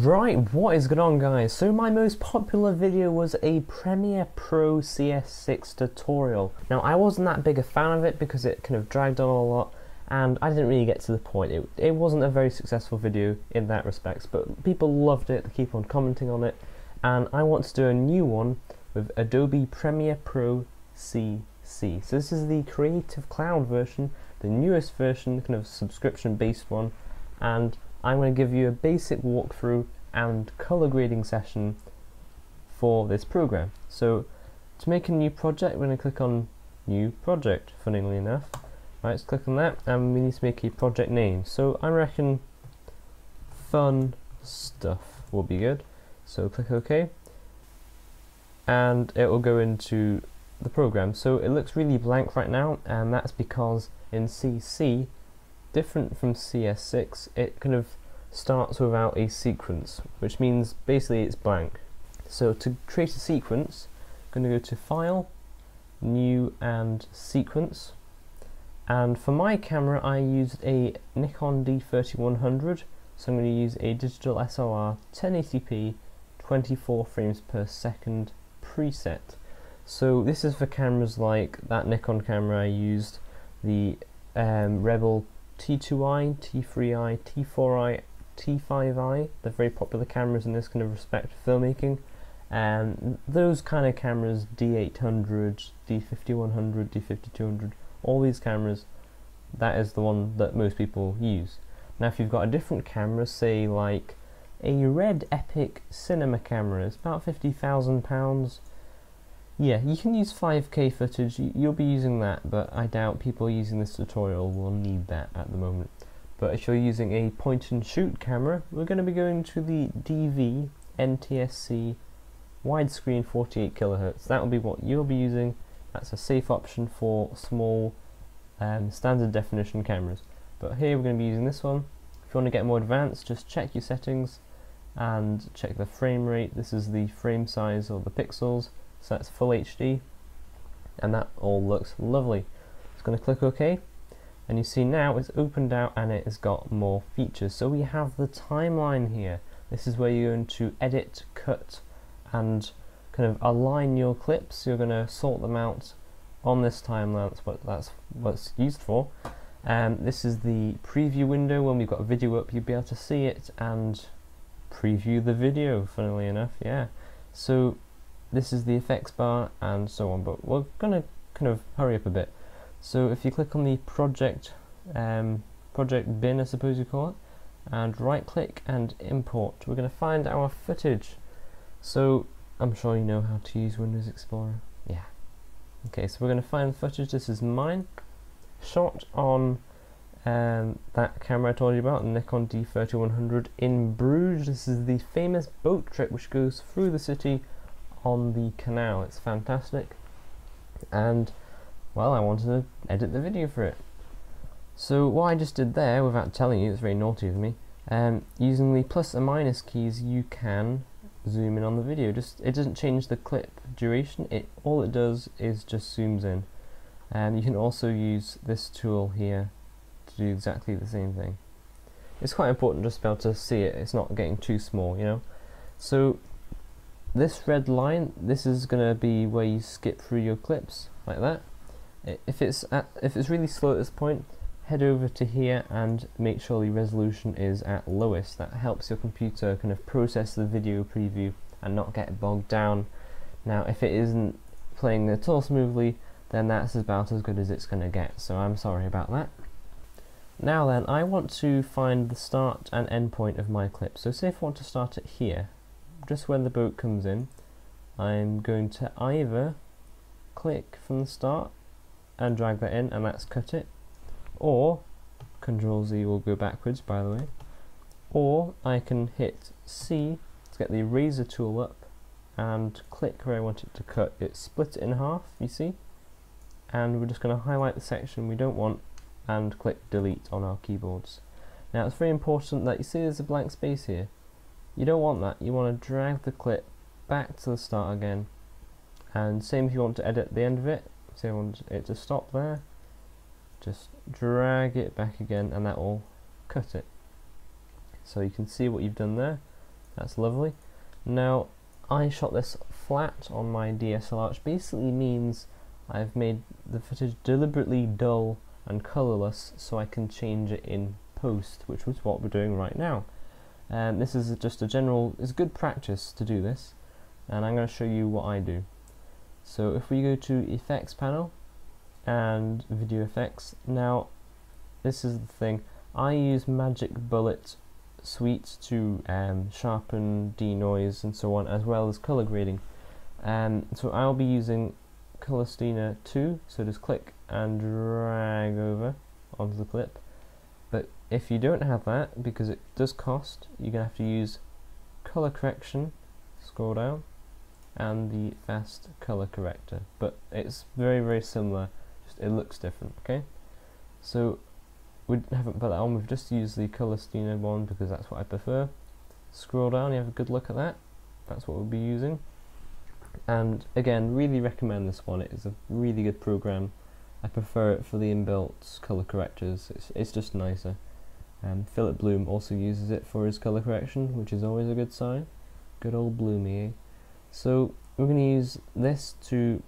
Right, what is going on, guys? So my most popular video was a Premiere Pro CS6 tutorial. Now I wasn't that big a fan of it because it kind of dragged on a lot and I didn't really get to the point. It wasn't a very successful video in that respect, but people loved it, they keep on commenting on it, and I want to do a new one with Adobe Premiere Pro CC. So this is the Creative Cloud version, the newest version, kind of subscription based one, and I'm going to give you a basic walkthrough and color grading session for this program. So to make a new project, we're going to click on New Project, funnily enough. Right, let's click on that, and we need to make a project name. So I reckon Fun Stuff will be good. So click OK, and it will go into the program. So it looks really blank right now, and that's because in CC, different from CS6, it kind of starts without a sequence, which means basically it's blank. So to create a sequence, I'm going to go to File, New and Sequence, and for my camera I used a Nikon D3100, so I'm going to use a digital SLR 1080p 24 frames per second preset. So this is for cameras like that Nikon camera I used, the Rebel T2i, T3i, T4i, T5i, they're very popular cameras in this kind of respect for filmmaking, and those kind of cameras, D800, D5100, D5200, all these cameras, that is the one that most people use. Now if you've got a different camera, say like a Red Epic cinema camera, it's about £50,000, yeah, you can use 5K footage, you'll be using that, but I doubt people using this tutorial will need that at the moment. But if you're using a point and shoot camera, we're going to be going to the DV NTSC widescreen 48 kHz. That will be what you'll be using. That's a safe option for small standard definition cameras. But here we're going to be using this one. If you want to get more advanced, just check your settings and check the frame rate. This is the frame size or the pixels. So that's full HD, and that all looks lovely. Just going to click OK, and you see now it's opened out and it has got more features. So we have the timeline here. This is where you're going to edit, cut, and kind of align your clips. You're going to sort them out on this timeline. That's what it's used for. This is the preview window. When we've got a video up, you'll be able to see it and preview the video, funnily enough, yeah. So this is the effects bar and so on, but we're going to kind of hurry up a bit. So if you click on the project bin, I suppose you call it, and right click and import, we're going to find our footage. So I'm sure you know how to use Windows Explorer. Yeah. Okay, so we're going to find the footage. This is mine, shot on that camera I told you about, the Nikon D3100 in Bruges. This is the famous boat trip which goes through the city on the canal. It's fantastic, and well, I wanted to edit the video for it. So what I just did there, without telling you, it's very naughty of me, using the plus and minus keys you can zoom in on the video. It doesn't change the clip duration, all it does is just zooms in. And you can also use this tool here to do exactly the same thing. It's quite important just to be able to see it, it's not getting too small, you know. So this red line, this is going to be where you skip through your clips, like that. If it's really slow at this point, head over to here and make sure the resolution is at lowest. That helps your computer kind of process the video preview and not get bogged down. Now if it isn't playing at all smoothly, then that's about as good as it's going to get, so I'm sorry about that. Now then, I want to find the start and end point of my clip. So say if I want to start it here, just when the boat comes in, I'm going to either click from the start and drag that in, and that's cut it, or Control Z will go backwards, by the way, or I can hit C to get the eraser tool up and click where I want it to cut. It split it in half, you see, and we're just going to highlight the section we don't want and click delete on our keyboards. Now it's very important that you see there's a blank space here. You don't want that. You want to drag the clip back to the start again, and same if you want to edit the end of it. Say I want it to stop there, just drag it back again and that will cut it. So you can see what you've done there. That's lovely. Now, I shot this flat on my DSLR, which basically means I've made the footage deliberately dull and colourless so I can change it in post, which was what we're doing right now. This is just it's good practice to do this, and I'm going to show you what I do. So if we go to Effects panel and Video Effects, now this is the thing, I use Magic Bullet Suite to sharpen, denoise and so on, as well as colour grading. So I'll be using Color Steiner 2, so just click and drag over onto the clip. But if you don't have that, because it does cost, you're going to have to use Color Correction, scroll down, and the Fast Color Corrector. But it's very, very similar, just it looks different, okay? So we haven't put that on, we've just used the Color Steiner one because that's what I prefer. Scroll down, you have a good look at that, that's what we'll be using. And again, really recommend this one, it is a really good program. I prefer it for the inbuilt color correctors, it's just nicer. Philip Bloom also uses it for his color correction, which is always a good sign. Good old Bloomy, eh? So we're going to use this to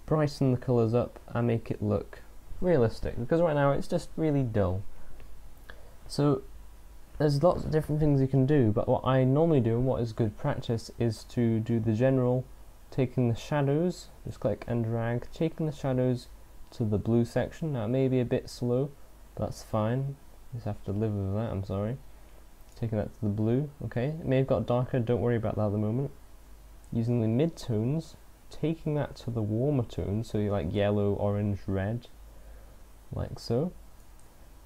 brighten the colours up and make it look realistic, because right now it's just really dull. So there's lots of different things you can do, but what I normally do and what is good practice is to do the general, taking the shadows, just click and drag, taking the shadows to the blue section. Now it may be a bit slow, but that's fine, you just have to live with that, I'm sorry. Taking that to the blue, okay, it may have got darker, don't worry about that at the moment. Using the mid-tones, taking that to the warmer tones, so you like yellow, orange, red, like so.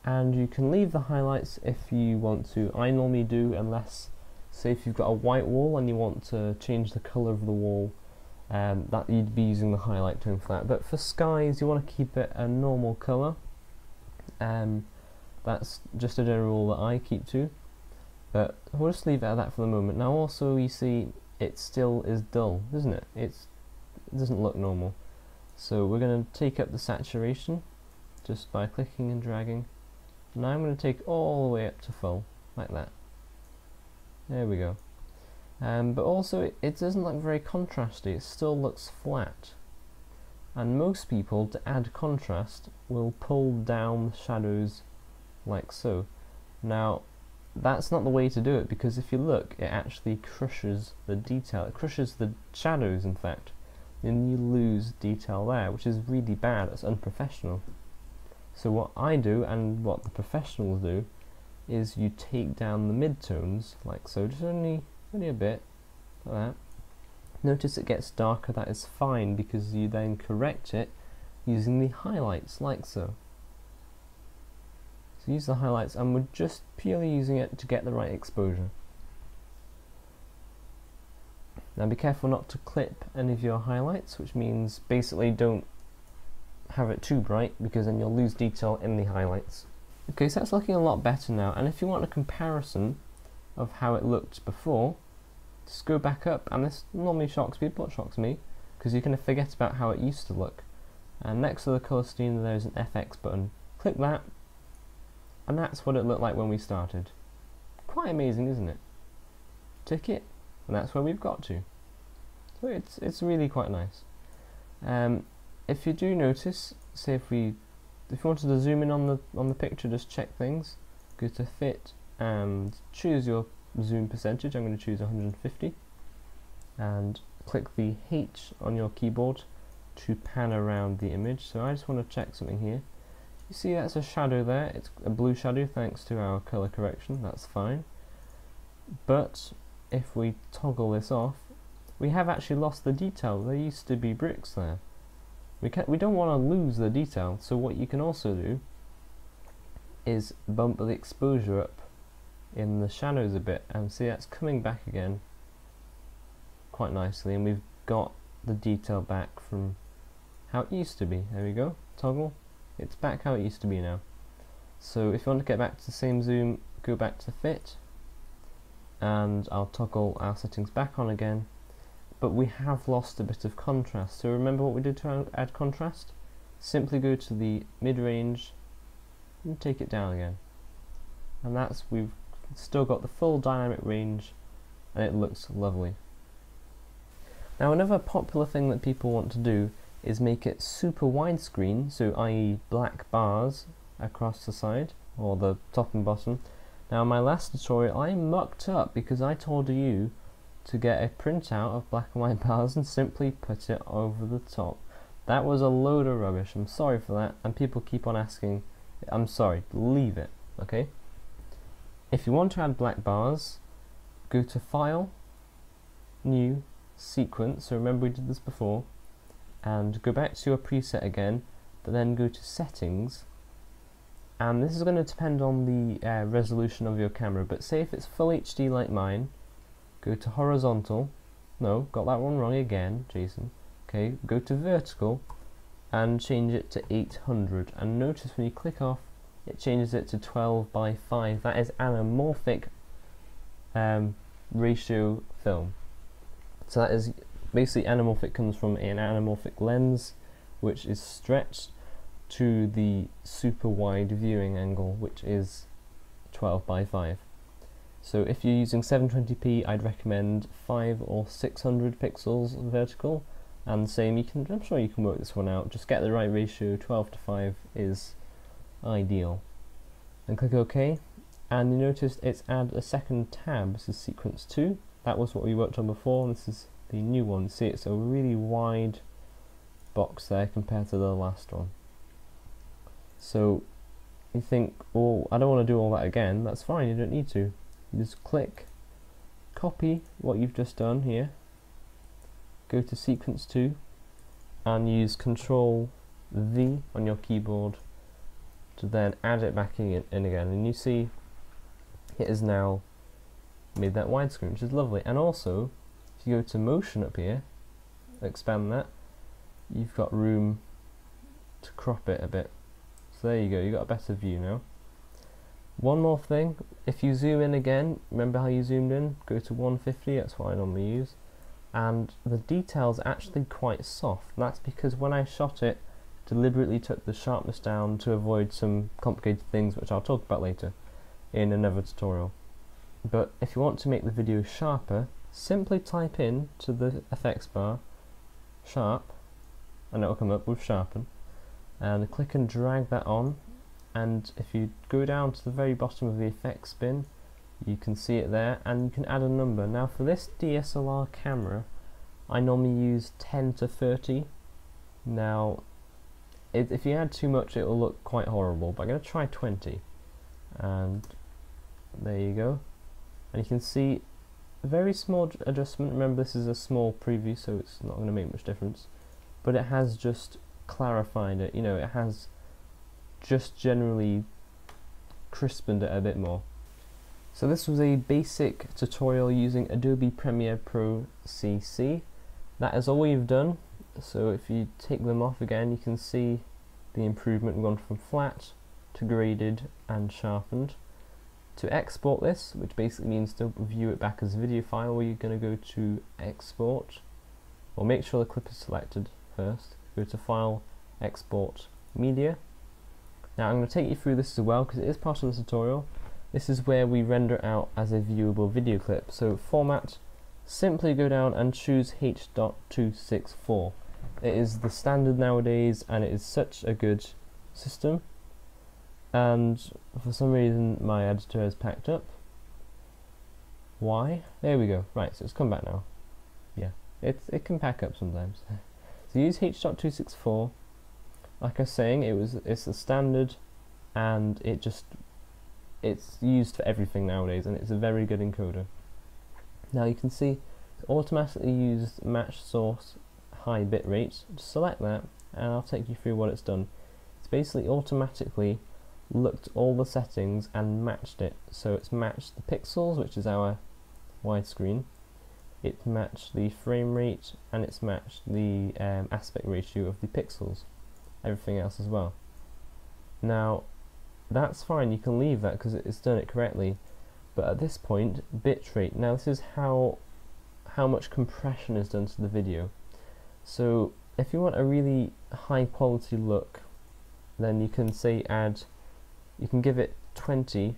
And you can leave the highlights if you want to. I normally do, unless, say if you've got a white wall and you want to change the colour of the wall, that you'd be using the highlight tone for that. But for skies, you want to keep it a normal colour. That's just a general rule that I keep to. But we'll just leave it at that for the moment. Now also, you see, it still is dull, isn't it? It doesn't look normal. So we're going to take up the saturation just by clicking and dragging. Now I'm going to take all the way up to full, like that. There we go. But also it doesn't look very contrasty, it still looks flat. And most people, to add contrast, will pull down the shadows like so. Now that's not the way to do it, because if you look, it actually crushes the detail, it crushes the shadows in fact, and you lose detail there, which is really bad, it's unprofessional. So what I do, and what the professionals do, is you take down the mid-tones, like so, just only a bit, like that. Notice it gets darker, that is fine, because you then correct it using the highlights, like so. So use the highlights, and we're just purely using it to get the right exposure. Now be careful not to clip any of your highlights, which means basically don't have it too bright, because then you'll lose detail in the highlights. Okay, so that's looking a lot better now, and if you want a comparison of how it looked before, just go back up, and this normally shocks people, it shocks me, because you're going to forget about how it used to look. And next to the Color Steiner there's an FX button. Click that, and that's what it looked like when we started. Quite amazing, isn't it? Tick it, and that's where we've got to. So it's really quite nice. If you do notice, say if you wanted to zoom in on the picture, just check things, go to fit and choose your zoom percentage. I'm going to choose 150, and click the H on your keyboard to pan around the image. So I just want to check something here. You see that's a shadow there, it's a blue shadow thanks to our color correction, that's fine. But if we toggle this off, we have actually lost the detail. There used to be bricks there. We don't want to lose the detail, so what you can also do is bump the exposure up in the shadows a bit, and see that's coming back again quite nicely, and we've got the detail back from how it used to be. There we go, toggle, it's back how it used to be now. So if you want to get back to the same zoom, go back to fit, and I'll toggle our settings back on again. But we have lost a bit of contrast, so remember what we did to add contrast? Simply go to the mid-range and take it down again, and we've still got the full dynamic range and it looks lovely. Now another popular thing that people want to do is make it super widescreen, so i.e. black bars across the side, or the top and bottom. Now in my last tutorial I mucked up because I told you to get a printout of black and white bars and simply put it over the top. That was a load of rubbish, I'm sorry for that, and people keep on asking. I'm sorry, leave it, okay? If you want to add black bars, go to File, New, Sequence, so remember we did this before, and go back to your preset again, but then go to Settings, and this is going to depend on the resolution of your camera, but say if it's full HD like mine, go to Horizontal, no, got that one wrong again, Jason, okay, go to Vertical, and change it to 800, and notice when you click off, it changes it to 12 by 5, that is anamorphic ratio film. So that is basically anamorphic comes from an anamorphic lens which is stretched to the super wide viewing angle, which is 12 by 5. So if you're using 720p, I'd recommend 5 or 600 pixels vertical, and same, I'm sure you can work this one out, just get the right ratio. 12 to 5 is ideal. And click OK, and you notice it's add a second tab. This is sequence 2, that was what we worked on before, and this is the new one. See, it's a really wide box there compared to the last one. So you think, oh, I don't want to do all that again. That's fine, you don't need to. You just click, copy what you've just done here, go to sequence 2, and use Control V on your keyboard to then add it back in again. And you see it has now made that widescreen, which is lovely. And also, if you go to motion up here, expand that, you've got room to crop it a bit. So there you go, you've got a better view now. One more thing, if you zoom in again, remember how you zoomed in? Go to 150, that's what I normally use. And the detail's actually quite soft. That's because when I shot it, deliberately took the sharpness down to avoid some complicated things which I'll talk about later in another tutorial. But if you want to make the video sharper, simply type in to the effects bar sharp, and it'll come up with sharpen, and click and drag that on, and if you go down to the very bottom of the effects bin, you can see it there, and you can add a number. Now for this DSLR camera, I normally use 10 to 30. Now if you add too much, it will look quite horrible, but I'm going to try 20, and there you go. And you can see a very small adjustment. Remember, this is a small preview, so it's not going to make much difference, but it has just clarified it, you know, it has just generally crispened it a bit more. So this was a basic tutorial using Adobe Premiere Pro CC. That is all we've done. So if you take them off again, you can see the improvement. We've gone from flat to graded and sharpened. To export this, which basically means to view it back as a video file, we're going to go to Export, or make sure the clip is selected first. Go to File, Export, Media. Now I'm going to take you through this as well because it is part of the tutorial. This is where we render out as a viewable video clip. So format, simply go down and choose H.264. It is the standard nowadays, and it is such a good system. And for some reason my editor has packed up. Why? There we go. Right, so it's come back now. Yeah, it can pack up sometimes. So use H.264. Like I was saying, it's a standard, and it's used for everything nowadays, and it's a very good encoder. Now you can see it's automatically used match source high bitrate. Just select that, and I'll take you through what it's done. It's basically automatically looked at all the settings and matched it. So it's matched the pixels, which is our widescreen, it's matched the frame rate, and it's matched the aspect ratio of the pixels, everything else as well. Now that's fine, you can leave that because it's done it correctly, but at this point, bitrate, now this is how much compression is done to the video. So if you want a really high quality look, then you can say you can give it 20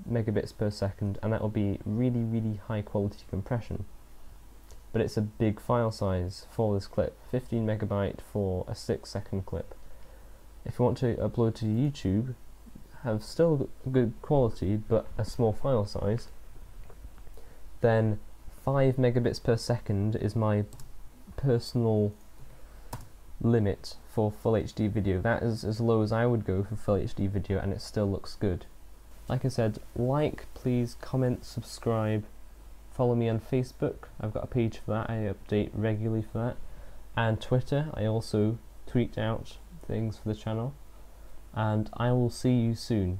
megabits per second, and that will be really high quality compression. But it's a big file size for this clip, 15 megabyte for a 6-second clip. If you want to upload to YouTube, have still good quality but a small file size, then 5 megabits per second is my personal limit for full HD video. That is as low as I would go for full HD video, and it still looks good. Like I said, please, comment, subscribe, follow me on Facebook. I've got a page for that, I update regularly for that, and Twitter. I also tweet out things for the channel, and I will see you soon.